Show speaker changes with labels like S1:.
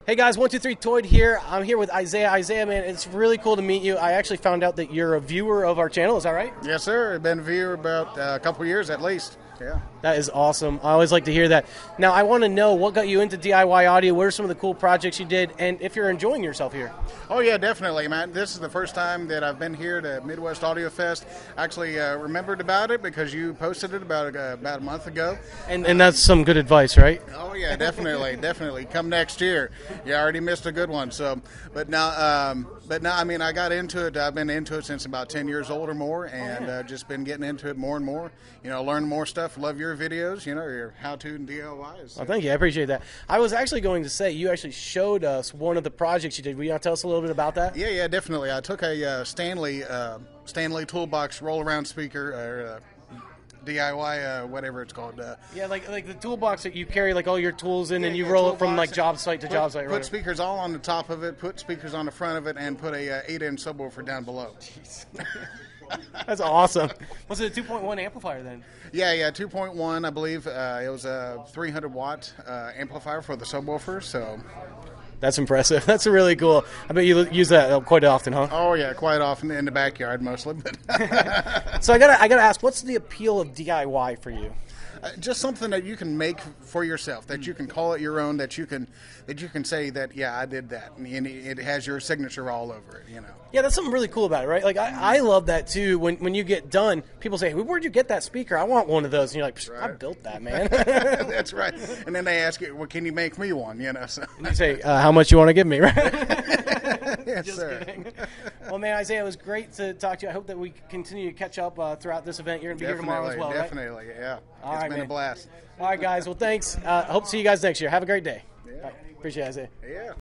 S1: Hey guys, 123 Toyd here. I'm here with Isaiah. Isaiah, man, it's really cool to meet you. I actually found out that you're a viewer of our channel. Is that right?
S2: Yes, sir. I've been a viewer about a couple years at least. Yeah.
S1: That is awesome. I always like to hear that. Now, I want to know what got you into DIY audio. What are some of the cool projects you did, and if you're enjoying yourself here?
S2: Oh, yeah, definitely, man. This is the first time that I've been here to Midwest Audiofest. Actually, remembered about it because you posted it about a month ago.
S1: And that's some good advice, right?
S2: Oh, yeah, definitely, definitely. Come next year. You already missed a good one. So, but now, I mean, I got into it. I've been into it since about 10 years old or more, and just been getting into it more and more. You know, learn more stuff. Love your videos, you know, your how-to and DIYs. So.
S1: Oh, thank you. I appreciate that. I was actually going to say, you actually showed us one of the projects you did. Will you tell us a little bit about that?
S2: Yeah, definitely. I took a Stanley Toolbox roll-around speaker, or DIY, whatever it's called.
S1: Yeah, like the toolbox that you carry like all your tools in, and you roll it from like job site to job site.
S2: Put speakers all on the top of it, put speakers on the front of it, and put a 8-inch subwoofer down below.
S1: That's awesome. Was it a 2.1 amplifier then?
S2: Yeah, 2.1, I believe. It was a 300-watt amplifier for the subwoofer, so...
S1: That's impressive. That's really cool. I bet you use that quite often, huh?
S2: Oh, yeah, quite often in the backyard mostly. But
S1: So I gotta ask, what's the appeal of DIY for you?
S2: Just something that you can make for yourself, that you can call it your own, that you can say that, yeah, I did that, and it has your signature all over it, you know.
S1: Yeah, that's something really cool about it, right? Like, I love that, too. When you get done, people say, hey, where'd you get that speaker? I want one of those. And you're like, right. I built that, man.
S2: That's right. And then they ask you, well, can you make me one, you know? So.
S1: And you say, how much you want to give me, right?
S2: Yes,
S1: Just
S2: sir.
S1: kidding. Well, man, Isaiah, it was great to talk to you. I hope that we continue to catch up throughout this event. You're going to be here tomorrow as well,
S2: Definitely,
S1: right?
S2: Yeah.
S1: It's
S2: been a blast.
S1: All right, guys. Well, thanks. Hope to see you guys next year. Have a great day.
S2: Yeah.
S1: All right. Appreciate it, Isaiah.
S2: Yeah.